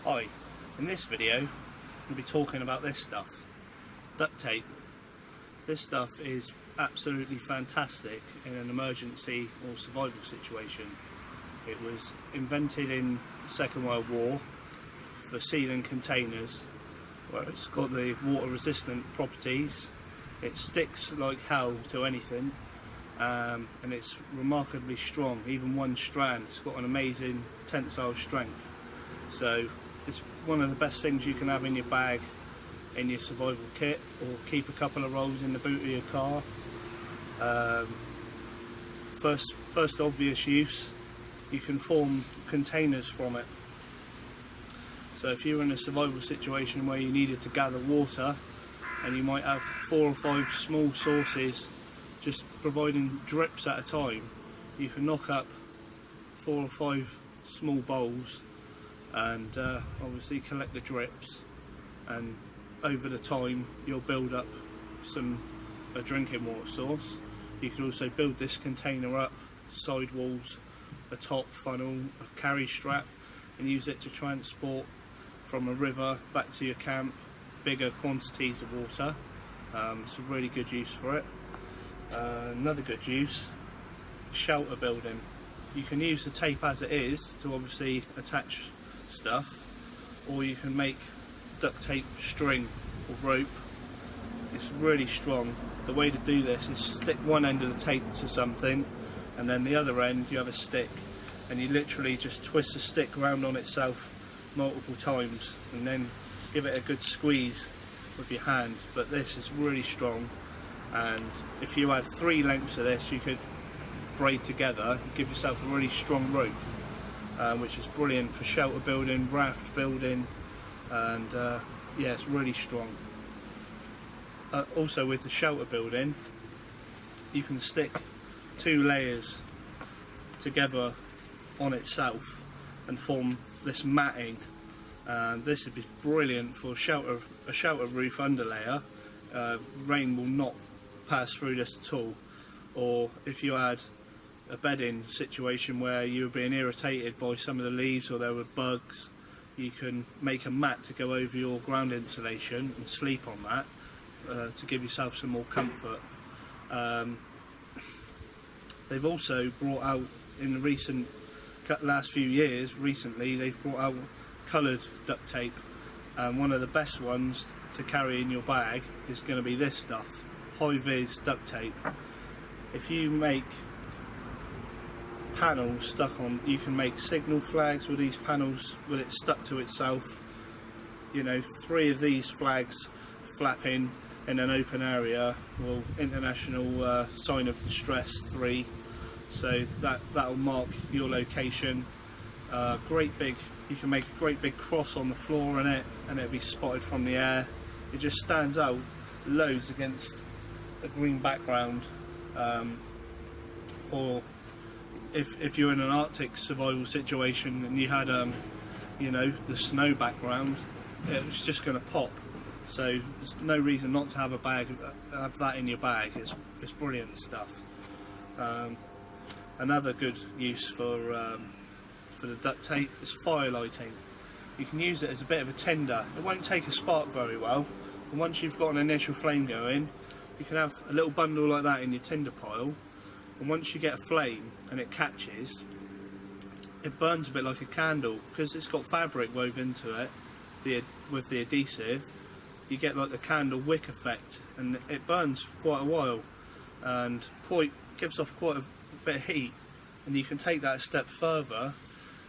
Hi, in this video we'll be talking about this stuff, duct tape. This stuff is absolutely fantastic in an emergency or survival situation. It was invented in the Second World War for sealing containers, where it's got the water resistant properties. It sticks like hell to anything, and it's remarkably strong. Even one strand, it's got an amazing tensile strength. So it's one of the best things you can have in your bag, in your survival kit, or keep a couple of rolls in the boot of your car. First obvious use, you can form containers from it. So if you're in a survival situation where you needed to gather water, and you might have 4 or 5 small sources just providing drips at a time, you can knock up 4 or 5 small bowls and obviously collect the drips, and over the time you'll build up a drinking water source. You can also build this container up, sidewalls, a top funnel, a carry strap, and use it to transport from a river back to your camp bigger quantities of water. It's a really good use for it. Another good use, shelter building. You can use the tape as it is to obviously attach stuff, or you can make duct tape string or rope. It's really strong. The way to do this is stick one end of the tape to something, and then the other end you have a stick, and you literally just twist the stick around on itself multiple times and then give it a good squeeze with your hand. But this is really strong, and if you had 3 lengths of this you could braid together and give yourself a really strong rope, which is brilliant for shelter building, raft building, and yeah, it's really strong. Also with the shelter building, you can stick 2 layers together on itself and form this matting. This would be brilliant for a shelter roof underlayer. Rain will not pass through this at all. Or if you had a bedding situation where you were being irritated by some of the leaves or there were bugs, you can make a mat to go over your ground insulation and sleep on that to give yourself some more comfort. They've also brought out in the last few years, they've brought out coloured duct tape, and one of the best ones to carry in your bag is going to be this stuff, high-vis duct tape. If you make panels stuck on, you can make signal flags with these panels with it stuck to itself. You know, 3 of these flags flapping in an open area, well, international sign of distress 3, so that'll mark your location. You can make a great big cross on the floor in it, and it'll be spotted from the air. It just stands out loads against a green background. Or if you're in an Arctic survival situation and you had you know, the snow background, it was just going to pop. So there's no reason not to have that in your bag. It's brilliant stuff. Another good use for the duct tape is fire lighting. You can use it as a bit of a tinder. It won't take a spark very well, and once you've got an initial flame going, you can have a little bundle like that in your tinder pile, and once you get a flame and it catches, it burns a bit like a candle because it's got fabric woven into it with the adhesive. You get like the candle wick effect, and it burns quite a while and gives off quite a bit of heat. And you can take that a step further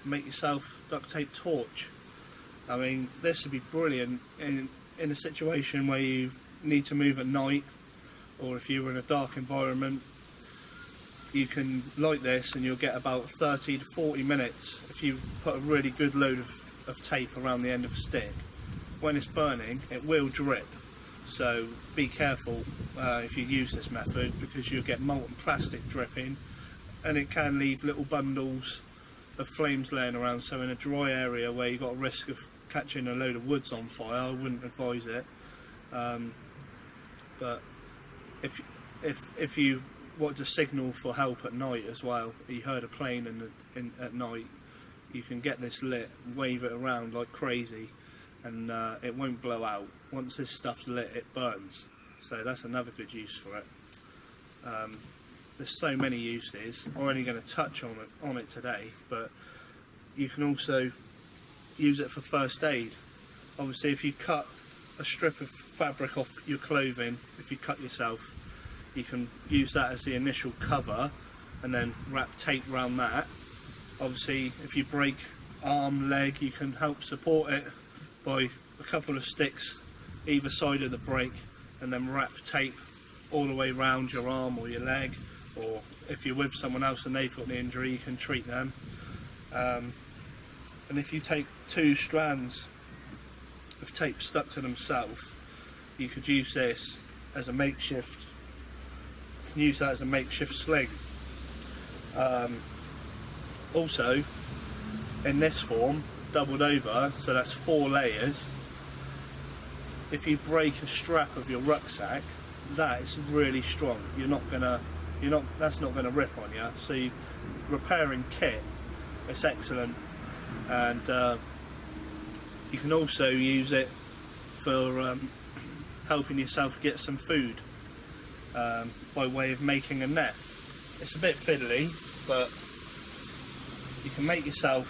and make yourself a duct tape torch. I mean, this would be brilliant in a situation where you need to move at night, or if you're in a dark environment. You can light this and you'll get about 30 to 40 minutes if you put a really good load of tape around the end of a stick. When it's burning, it will drip, so be careful if you use this method, because you'll get molten plastic dripping, and it can leave little bundles of flames laying around. So in a dry area where you've got a risk of catching a load of woods on fire, I wouldn't advise it. But if you want to signal for help at night as well, you heard a plane at night, you can get this lit, wave it around like crazy, and it won't blow out. Once this stuff's lit, it burns. So that's another good use for it. There's so many uses. I'm only going to touch on it today, but you can also use it for first aid. Obviously, if you cut a strip of fabric off your clothing, if you cut yourself, you can use that as the initial cover and then wrap tape around that. Obviously, if you break arm, leg, you can help support it by a couple of sticks either side of the break, and then wrap tape all the way around your arm or your leg, or if you're with someone else and they've got the injury, you can treat them. And if you take 2 strands of tape stuck to themselves, you could use this as a makeshift. You can use that as a makeshift sling. Also, in this form, doubled over, so that's 4 layers. If you break a strap of your rucksack, that is really strong. That's not gonna rip on you. So repairing kit, it's excellent. And you can also use it for helping yourself get some food by way of making a net. It's a bit fiddly, but you can make yourself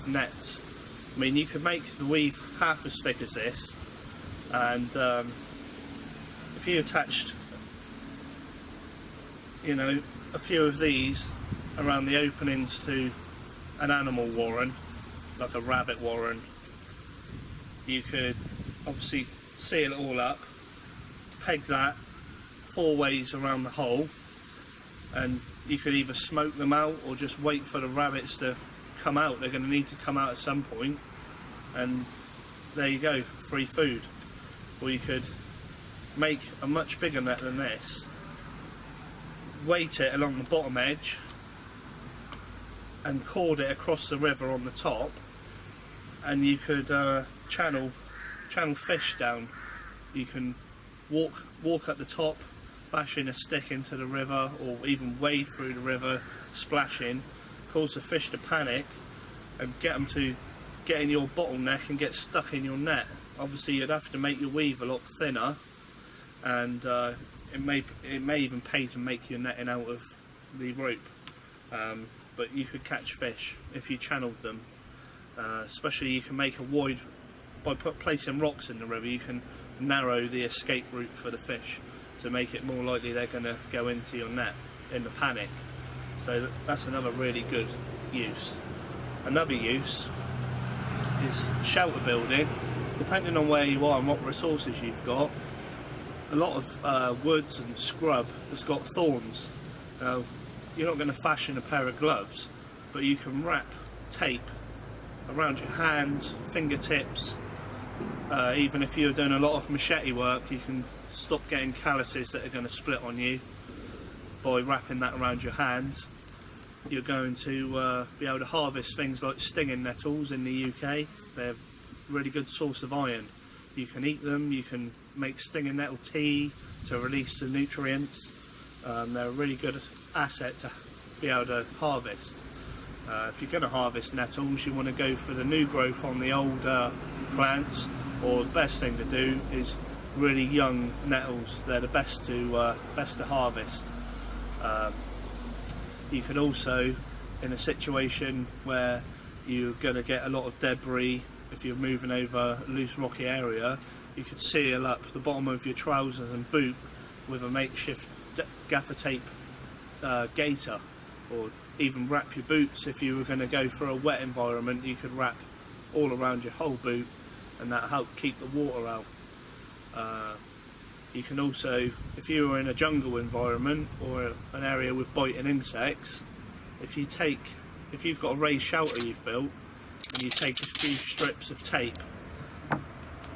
nets. I mean, you could make the weave half as thick as this, and if you attached, you know, a few of these around the openings to an animal warren, like a rabbit warren, you could obviously seal it all up, peg that 4 ways around the hole, and you could either smoke them out or just wait for the rabbits to come out. They're going to need to come out at some point, and there you go, free food. Or you could make a much bigger net than this, weight it along the bottom edge and cord it across the river on the top, and you could channel fish down. You can walk at the top, bashing a stick into the river, or even wade through the river, splashing, cause the fish to panic and get them to get in your bottleneck and get stuck in your net. Obviously, you'd have to make your weave a lot thinner, and it may even pay to make your netting out of the rope. But you could catch fish if you channeled them. Especially, you can make a wide, by placing rocks in the river, you can narrow the escape route for the fish to make it more likely they're going to go into your net in the panic. So that's another really good use. Another use is shelter building. Depending on where you are and what resources you've got, a lot of woods and scrub has got thorns. Now, you're not going to fashion a pair of gloves, but you can wrap tape around your hands, fingertips. Even if you're doing a lot of machete work, you can stop getting calluses that are going to split on you by wrapping that around your hands. You're going to be able to harvest things like stinging nettles in the UK. They're a really good source of iron. You can eat them, you can make stinging nettle tea to release the nutrients. They're a really good asset to be able to harvest. If you're going to harvest nettles, you want to go for the new growth on the old plants, or the best thing to do is really young nettles. They're the best to harvest. You could also, in a situation where you're going to get a lot of debris, if you're moving over a loose rocky area, you could seal up the bottom of your trousers and boot with a makeshift gaffer tape gaiter, or even wrap your boots. If you were going to go for a wet environment, you could wrap all around your whole boot, and that helped keep the water out. You can also, if you were in a jungle environment or an area with biting insects, if you've got a raised shelter you've built, and you take a few strips of tape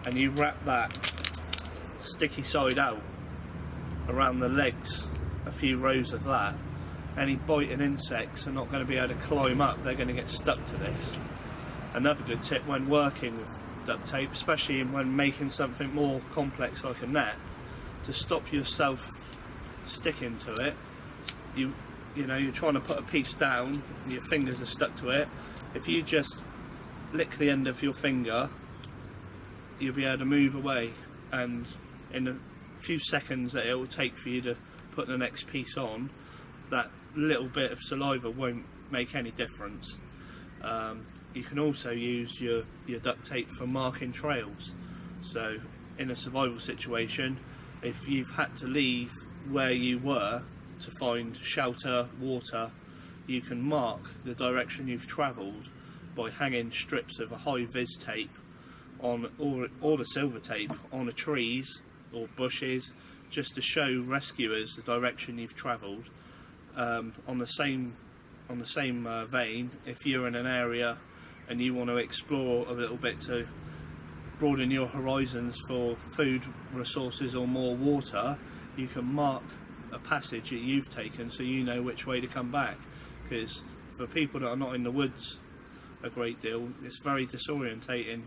and you wrap that sticky side out around the legs, a few rows of that, any biting insects are not going to be able to climb up, they're going to get stuck to this. Another good tip when working with duct tape, especially when making something more complex like a net, to stop yourself sticking to it, you you know, you're trying to put a piece down and your fingers are stuck to it, if you just lick the end of your finger, you'll be able to move away, and in a few seconds that it will take for you to put the next piece on, that little bit of saliva won't make any difference. You can also use your duct tape for marking trails. So in a survival situation, if you've had to leave where you were to find shelter, water, you can mark the direction you've travelled by hanging strips of a high-vis tape on, or the silver tape on the trees or bushes, just to show rescuers the direction you've travelled. On the same vein, if you're in an area and you want to explore a little bit to broaden your horizons for food resources or more water, you can mark a passage that you've taken so you know which way to come back. Because for people that are not in the woods a great deal, it's very disorientating